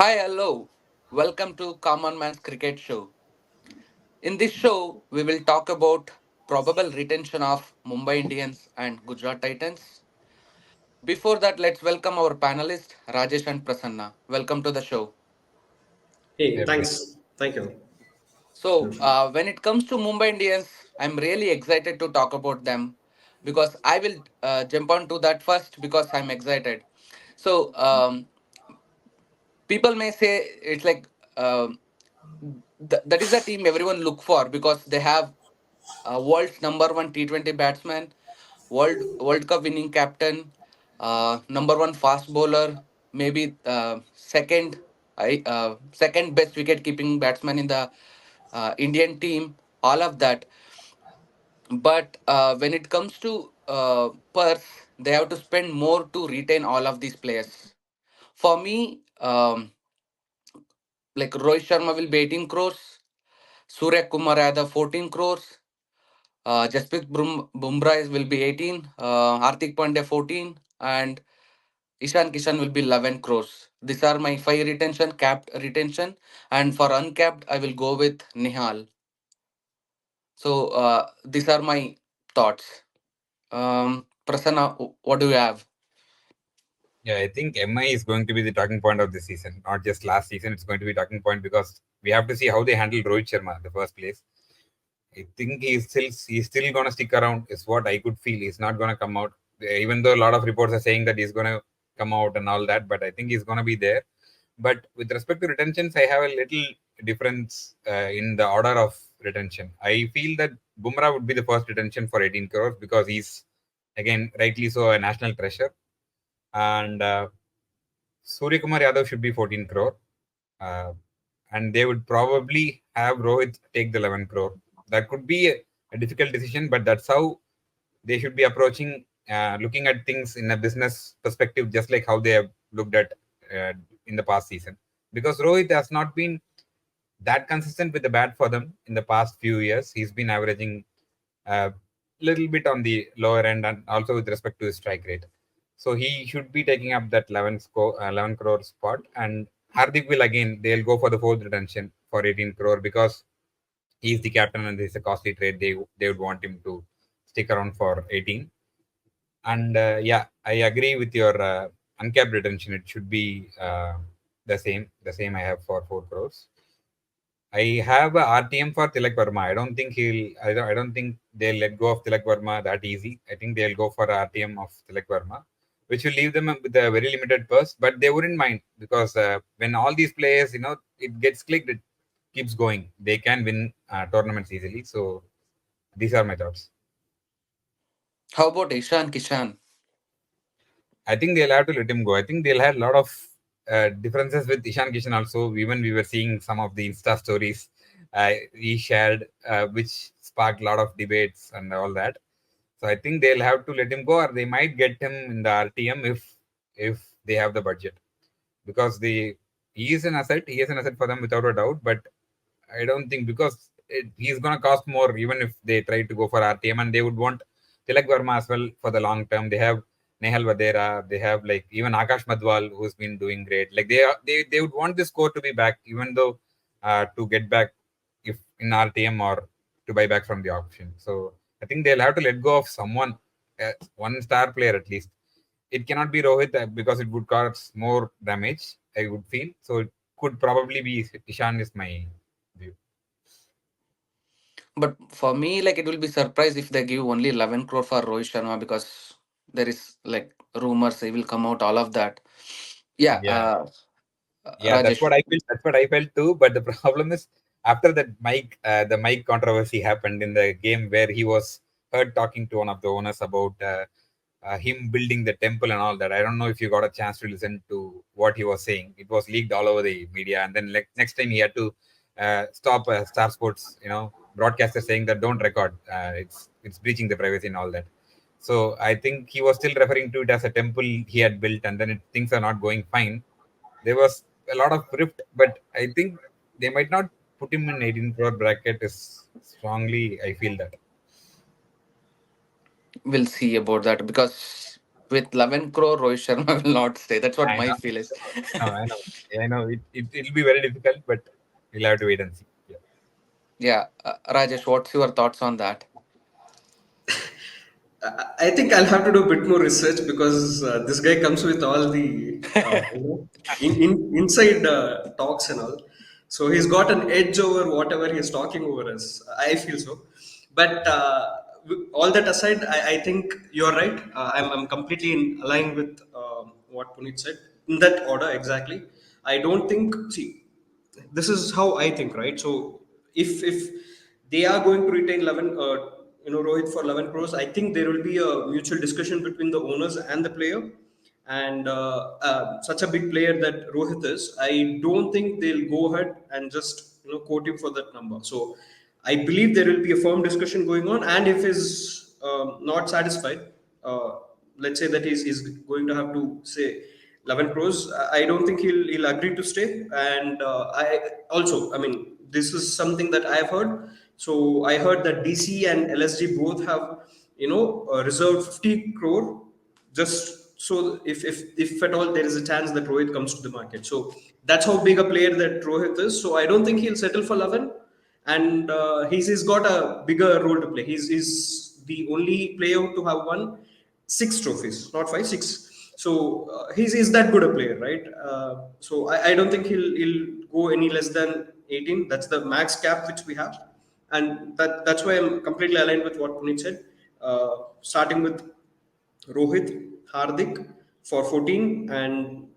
Hi, hello. Welcome to Common Man's Cricket Show. In this show, we will talk about probable retention of Mumbai Indians and Gujarat Titans. Before that, let's welcome our panelists, Rajesh and Prasanna. Welcome to the show. Hey, Every thanks. Thank you. When it comes to Mumbai Indians, I'm really excited to talk about them because I will jump on to that first because I'm excited. So, people may say it's like that is the team everyone look for because they have world's number one T20 batsman, World Cup winning captain, number one fast bowler, maybe second best wicket keeping batsman in the Indian team. All of that, but when it comes to Perth, they have to spend more to retain all of these players. For me, like Rohit Sharma will be 18 crores, Surya Kumar Yadav 14 crores, Bumrah will be 18, Hardik Pandya 14, and Ishan Kishan will be 11 crores. These are my five retention, capped retention, and for uncapped, I will go with Nihal. So these are my thoughts. Prasanna, what do you have? Yeah, I think MI is going to be the talking point of this season, not just last season. It's going to be talking point because we have to see how they handle Rohit Sharma in the first place. I think he's still gonna stick around. Is what I could feel. He's not gonna come out, even though a lot of reports are saying that he's gonna come out and all that. But I think he's gonna be there. But with respect to retentions, I have a little difference in the order of retention. I feel that Bumrah would be the first retention for 18 crores because he's again rightly so a national treasure, and Surya Kumar Yadav should be 14 crore. Uh, and they would probably have Rohit take the 11 crore. That could be a difficult decision, but that's how they should be approaching, looking at things in a business perspective, just like how they have looked at uh, in the past season. Because Rohit has not been that consistent with the bat for them in the past few years. He's been averaging a little bit on the lower end and also with respect to his strike rate. So he should be taking up that 11 crore spot. And Hardik will again, they'll go for the fourth retention for 18 crore because he's the captain and it's a costly trade. They would want him to stick around for 18. And yeah, I agree with your uncapped retention. It should be the same I have for 4 crores. I have a RTM for Tilak Verma. I don't think they'll let go of Tilak Verma that easy. I think they'll go for RTM of Tilak Verma, which will leave them with a very limited purse, but they wouldn't mind because when all these players, it gets clicked, it keeps going. They can win tournaments easily. So these are my thoughts. How about Ishan Kishan? I think they'll have to let him go. I think they'll have a lot of differences with Ishan Kishan also. Even we were seeing some of the Insta stories he shared, which sparked a lot of debates and all that. So I think they'll have to let him go, or they might get him in the RTM if they have the budget, because he is an asset. He is an asset for them without a doubt. But I don't think because he's going to cost more even if they try to go for RTM, and they would want Tilak Verma as well for the long term. They have Nehal Vadera, they have like even Akash Madwal who's been doing great. Like they would want this core to be back, even though to get back if in RTM or to buy back from the auction. So I think they'll have to let go of someone, one star player at least. It cannot be Rohit because it would cause more damage, I would feel. So it could probably be Ishan is my view. But for me, like it will be surprised if they give only 11 crore for Rohit Sharma because there is like rumors he will come out, all of that. Yeah, Yeah, yeah, that's Rajesh. what I felt. That's what I felt too. But the problem is, after that the mic controversy happened in the game where he was heard talking to one of the owners about him building the temple and all that. I don't know if you got a chance to listen to what he was saying. It was leaked all over the media, and then like next time he had to stop Star Sports, broadcaster saying that don't record. It's breaching the privacy and all that. So I think he was still referring to it as a temple he had built, and then things are not going fine. There was a lot of rift, but I think they might not put him in 18 crore bracket. Is strongly I feel that. We'll see about that because With 11 crore, Rohit Sharma will not stay. That's what I my know, feel is. I know, I know. It'll be very difficult, but we'll have to wait and see. Yeah, Yeah, Rajesh, what's your thoughts on that? I think I'll have to do a bit more research because this guy comes with all the inside talks and all. So he's got an edge over whatever he's talking over us. I feel so. But all that aside, I think you're right. I'm completely in aligned with what Puneet said in that order exactly. I don't think. See, this is how I think, right? So if they are going to retain 11, Rohit for 11 crores, I think there will be a mutual discussion between the owners and the player. And such a big player that Rohit is, I don't think they'll go ahead and just quote him for that number. So I believe there will be a firm discussion going on, and if he's not satisfied, uh, let's say that he's going to have to say 11 crores. I don't think he'll agree to stay. And I also, I mean, this is something that I've heard. So I heard that DC and LSG both have, reserved 50 crore just so if at all there is a chance that Rohit comes to the market. So that's how big a player that Rohit is. So I don't think he'll settle for 11, and he's got a bigger role to play. He's the only player to have won six trophies, not five, six. So he's that good a player, right? So I don't think he'll go any less than 18. That's the max cap which we have, and that's why I'm completely aligned with what Puneet said. Starting with Rohit, Hardik for 14 and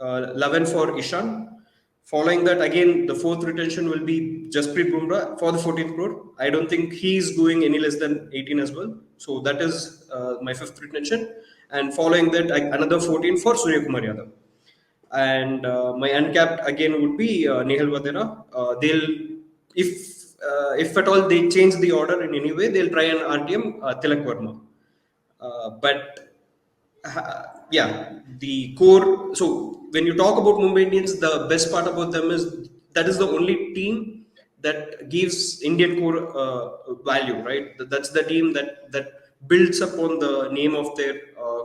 11 for Ishan. Following that, again, the fourth retention will be Jasprit Bumrah for the 14th crore. I don't think he's going any less than 18 as well. So that is my fifth retention. And following that, another 14 for Surya Kumar Yadav. And my uncapped again would be Nehal Vadera. If at all they change the order in any way, they'll try and RTM Tilak Verma. But yeah, the core. So when you talk about Mumbai Indians, the best part about them is that is the only team that gives Indian core value, right? That's the team that builds upon the name of their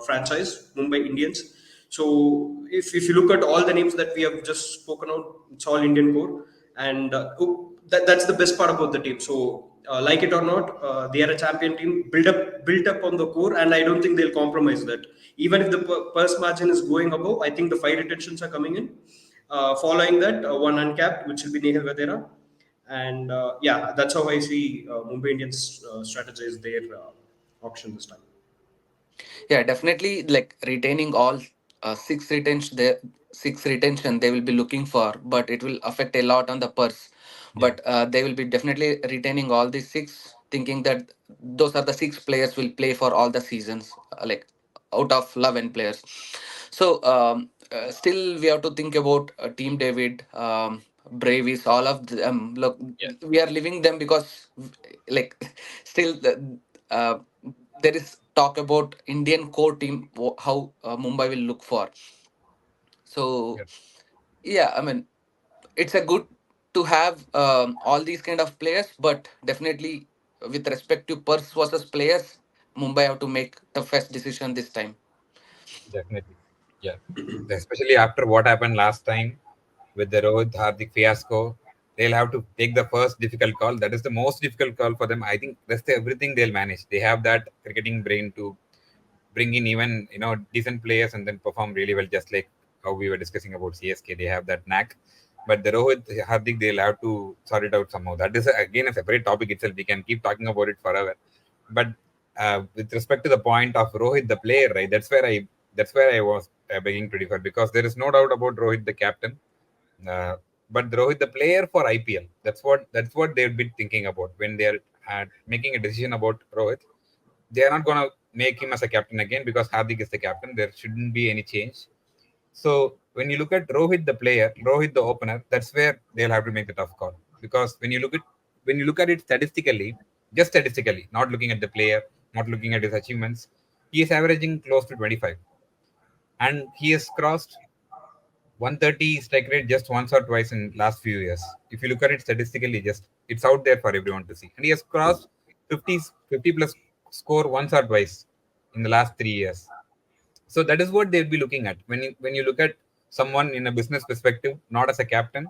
franchise, Mumbai Indians. So if you look at all the names that we have just spoken out, it's all Indian core, and that's the best part about the team. So like it or not, they are a champion team built up on the core, and I don't think they'll compromise that. Even if the purse margin is going above, I think the five retentions are coming in. Following that, one uncapped, which will be Nehal Vadera, and yeah, that's how I see Mumbai Indians strategize their auction this time. Yeah, definitely. Like retaining all six retention they will be looking for, but it will affect a lot on the purse. yeah, But they will be definitely retaining all these six, thinking that those are the six players will play for all the seasons, like out of 11 players. So still we have to think about Team David, Bravies, all of them. Look, yeah, we are leaving them because like still uh, there is talk about Indian core team, how Mumbai will look for. So yeah, yeah, I mean it's a good to have all these kind of players, but definitely with respect to purse versus players, Mumbai have to make the first decision this time. definitely. Yeah, especially after what happened last time with the Rohit Hardik fiasco, they'll have to take the first difficult call. That is the most difficult call for them. I think that's everything they'll manage. They have that cricketing brain to bring in even decent players and then perform really well, just like how we were discussing about CSK. They have that knack. But the Rohit Hardik, they'll have to sort it out somehow. That is again a separate topic itself. We can keep talking about it forever. But with respect to the point of Rohit, the player, right? That's where I was beginning to differ, because there is no doubt about Rohit, the captain. Uh, but Rohit, the player for IPL, that's what they've been thinking about when they're making a decision about Rohit. They are not going to make him as a captain again because Hardik is the captain. There shouldn't be any change. So when you look at Rohit, the player, Rohit, the opener, that's where they'll have to make the tough call. Because when you look at it statistically, just statistically, not looking at the player, not looking at his achievements, he is averaging close to 25, and he has crossed 130 strike rate just once or twice in last few years. If you look at it statistically, just it's out there for everyone to see. And he has crossed 50 plus score once or twice in the last 3 years. So that is what they'll be looking at when you look at someone in a business perspective, not as a captain.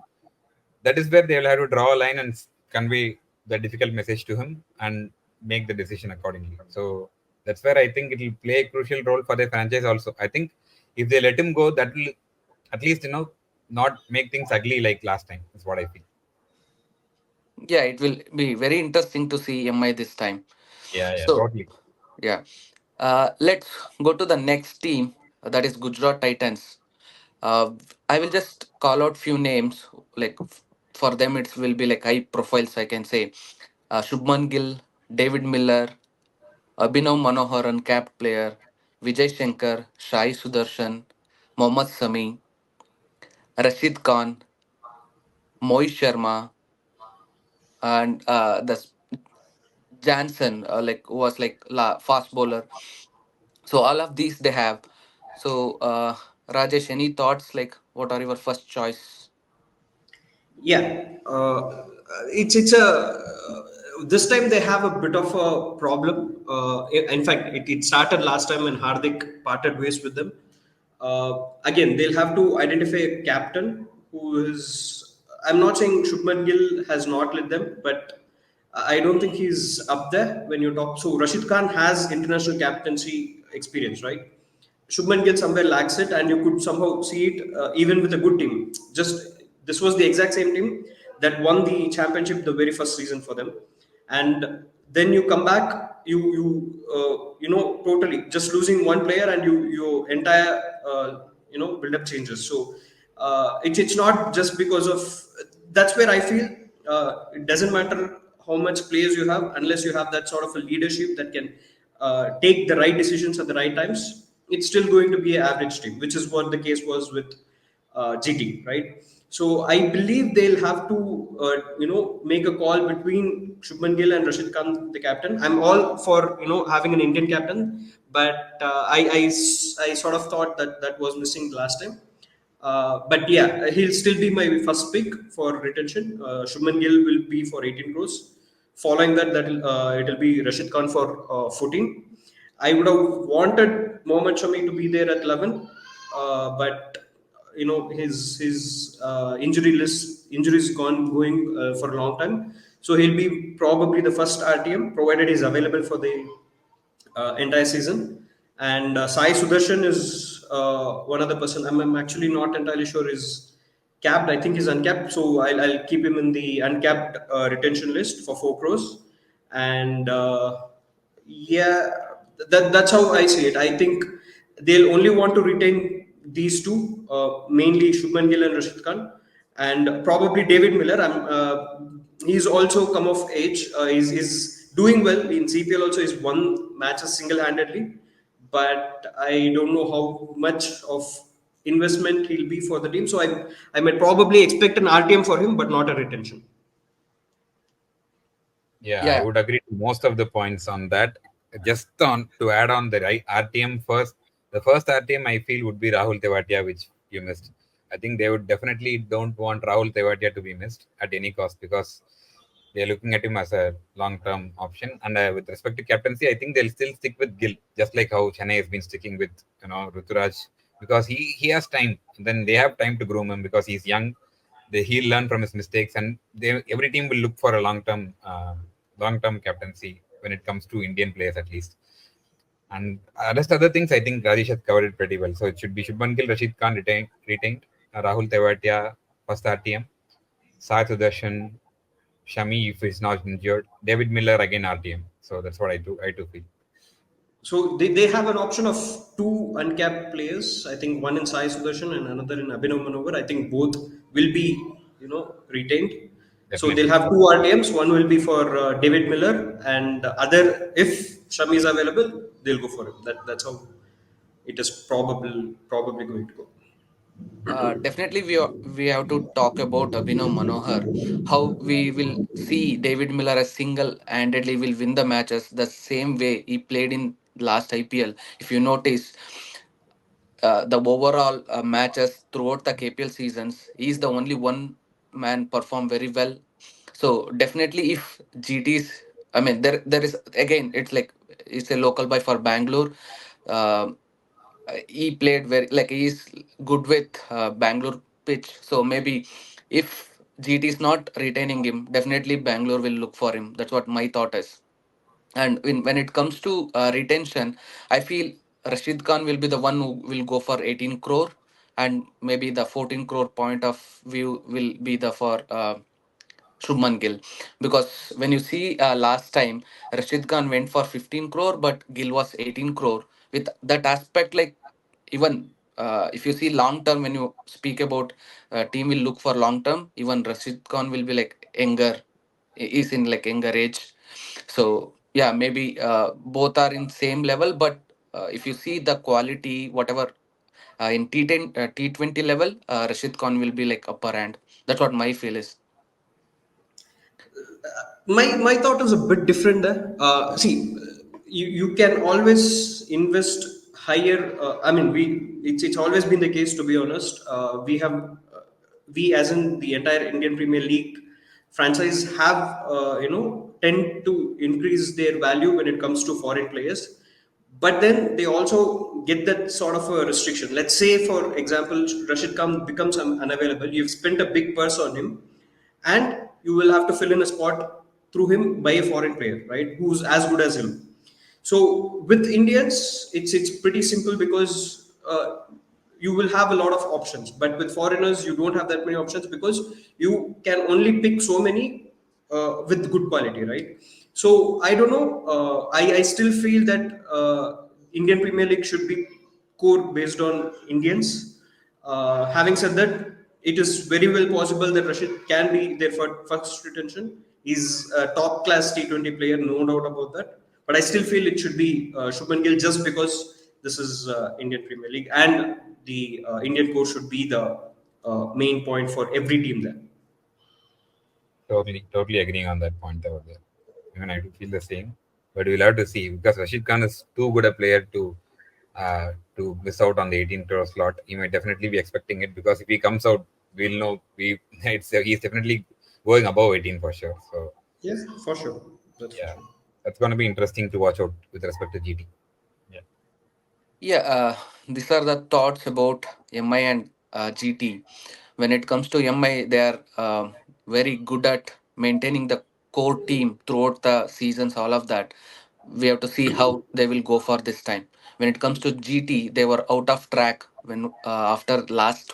That is where they will have to draw a line and convey the difficult message to him and make the decision accordingly. So that's where I think it will play a crucial role for the franchise also. I think if they let him go, that will at least not make things ugly like last time. Is what I feel. Yeah, it will be very interesting to see MI this time. Yeah, yeah, So, totally. yeah. Let's go to the next team, that is Gujarat Titans. Uh, I will just call out few names. Like for them, it will be like high profiles. I can say Shubman Gill, David Miller, Abhinav Manohar, uncapped player, Vijay Shankar, Shai Sudarshan, Mohammad Sami, Rashid Khan, Mohit Sharma, and the Jansen, like who was like fast bowler. So all of these they have. So Rajesh, any thoughts? Like, what are your first choice? Yeah, it's a this time they have a bit of a problem. In fact, it started last time when Hardik parted ways with them. Again, they'll have to identify a captain who is. I'm not saying Shubman Gill has not led them, but I don't think he's up there when you talk. So Rashid Khan has international captaincy experience, right? Shubman Gill somewhere lacks it, and you could somehow see it even with a good team. Just this was the exact same team that won the championship the very first season for them, and then you come back, totally just losing one player, and your entire build up changes. So it's not just because of that's where I feel it doesn't matter how much players you have unless you have that sort of a leadership that can take the right decisions at the right times. It's still going to be an average team, which is what the case was with GT, right? So I believe they'll have to, make a call between Shubman Gill and Rashid Khan, the captain. I'm all for having an Indian captain, but I sort of thought that that was missing last time. But yeah, he'll still be my first pick for retention. Shubman Gill will be for 18 crores. Following that, it'll be Rashid Khan for 14. I would have wanted Mohammad Shami to be there at 11, but his injuries gone going for a long time, so he'll be probably the first RTM provided he's available for the entire season. And Sai Sudarshan is one other person. I'm actually not entirely sure is capped. I think he's uncapped, so I'll keep him in the uncapped retention list for 4 crores. And yeah, that's how I see it. I think they'll only want to retain these two, mainly Shubman Gill and Rashid Khan, and probably David Miller. He's also come of age. He's doing well in CPL. Also, he's won matches single-handedly, but I don't know how much of investment he'll be for the team. So I might probably expect an RTM for him, but not a retention. Yeah, I Yeah, would agree to most of the points on that. Just on to add on the right RTM first, the first RTM I feel would be Rahul Tewatia, which you missed. I think they would definitely don't want Rahul Tewatia to be missed at any cost because they're looking at him as a long-term option. And with respect to captaincy, I think they'll still stick with Gill, just like how Chennai has been sticking with Ruturaj, because he has time. Then they have time to groom him because he's young. He'll learn from his mistakes, and every team will look for a long-term captaincy when it comes to Indian players at least. And rest other things, I think Rajesh has covered it pretty well. So it should be Shubman Gill, Rashid Khan retained, Rahul Tewatia first RTM, Sai Sudarshan, Shami if he's not injured, David Miller again RTM. So that's what I do feel. So they have an option of two uncapped players. I think one in Sai Sudarshan and another in Abhinav Manohar. I think both will be retained. So they'll Definitely. have two RTMs. One will be for David Miller, and other if Shami is available, they'll go for him. That's how it is probably going to go. definitely we have to talk about Abhinav Manohar. How we will see David Miller as single-handedly will win the matches the same way he played in last IPL. If you notice, the overall matches throughout the KPL seasons, he's the only one man perform very well. So definitely, if GT's, I mean, there is again, it's like it's a local buy for Bangalore. Uh, he played very like he's good with Bangalore pitch. So maybe if GT is not retaining him, definitely Bangalore will look for him. That's what my thought is. And when it comes to retention, I feel Rashid Khan will be the one who will go for 18 crore, and maybe the 14 crore point of view will be the for Shubman Gill. Because when you see last time, Rashid Khan went for 15 crore, but Gill was 18 crore. With that aspect, like even if you see long term, when you speak about team will look for long term, even Rashid Khan will be like younger, is in like younger age. So yeah, maybe both are in same level, but if you see the quality, whatever in T10, T20 level, Rashid Khan will be like upper hand. That's what my feel is. My thought is a bit different there. See, you can always invest higher. I mean, it's always been the case, to be honest. We as in the entire Indian Premier League franchise have tend to increase their value when it comes to foreign players, but then they also get that sort of a restriction. Let's say, for example, Rashid Khan becomes unavailable. You've spent a big purse on him, and you will have to fill in a spot through him by a foreign player, right? Who's as good as him. So with Indians, it's pretty simple because you will have a lot of options, but with foreigners, you don't have that many options because you can only pick so many with good quality, right? So I don't know. I still feel that Indian Premier League should be core based on Indians. Having said that, it is very well possible that Rashid can be their first retention. He's a top class T20 player, no doubt about that. But I still feel it should be Shubman Gill just because this is Indian Premier League, and the Indian core should be the main point for every team there. Totally agreeing on that point over there. Even I do feel the same. But we'll have to see because Rashid Khan is too good a player to miss out on the 18 crore slot. He might definitely be expecting it because if he comes out, we'll know he's definitely going above 18 for sure. So Yes, for sure. That's for yeah, sure. that's going to be interesting to watch out with respect to GT. Yeah, Yeah, these are the thoughts about MI and GT. When it comes to MI, they are very good at maintaining the core team throughout the seasons, all of that. We have to see how they will go for this time. When it comes to GT, they were out of track when after last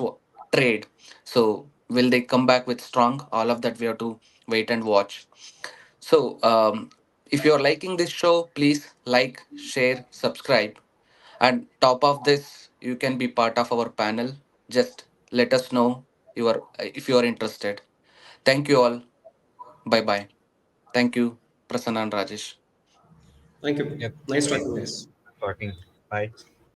trade. So will they come back with strong? All of that we have to wait and watch. So if you're liking this show, please like, share, subscribe, and top of this, you can be part of our panel. Just let us know if you are interested. Thank you all. Bye bye. Thank you, Prasanna and Rajesh. Thank you. yeah. Nice Thanks talking, guys. for talking. Bye.